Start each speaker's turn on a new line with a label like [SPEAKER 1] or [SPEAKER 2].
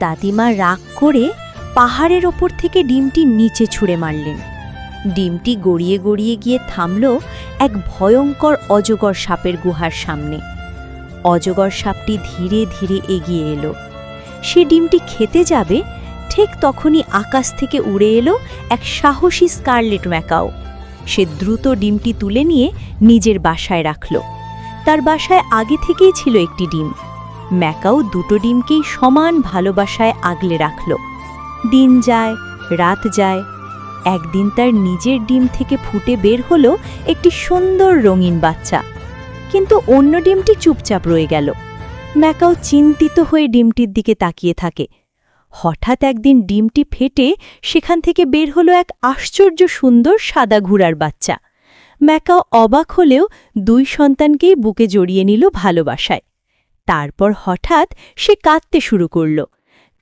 [SPEAKER 1] দাদিমা রাগ করে পাহাড়ের ওপর থেকে ডিমটি নিচে ছুঁড়ে মারলেন। ডিমটি গড়িয়ে গড়িয়ে গিয়ে থামল এক ভয়ঙ্কর অজগর সাপের গুহার সামনে। অজগর সাপটি ধীরে ধীরে এগিয়ে এলো। সে ডিমটি খেতে যাবে, ঠিক তখনই আকাশ থেকে উড়ে এলো এক সাহসী স্কারলেট ম্যাকাও। সে দ্রুত ডিমটি তুলে নিয়ে নিজের বাসায় রাখল। তার বাসায় আগে থেকেই ছিল একটি ডিম। ম্যাকাও দুটো ডিমকেই সমান ভালোবাসায় আগলে রাখল। দিন যায়, রাত যায়। একদিন তার নিজের ডিম থেকে ফুটে বের হলো একটি সুন্দর রঙিন বাচ্চা, কিন্তু অন্য ডিমটি চুপচাপ রয়ে গেল। ম্যাকাও চিন্তিত হয়ে ডিমটির দিকে তাকিয়ে থাকে। হঠাৎ একদিন ডিমটি ফেটে সেখান থেকে বের হলো এক আশ্চর্য সুন্দর সাদা ঘোড়ার বাচ্চা। ম্যাকাও অবাক হলেও দুই সন্তানকেই বুকে জড়িয়ে নিল ভালোবাসায়। তারপর হঠাৎ সে কাঁদতে শুরু করল।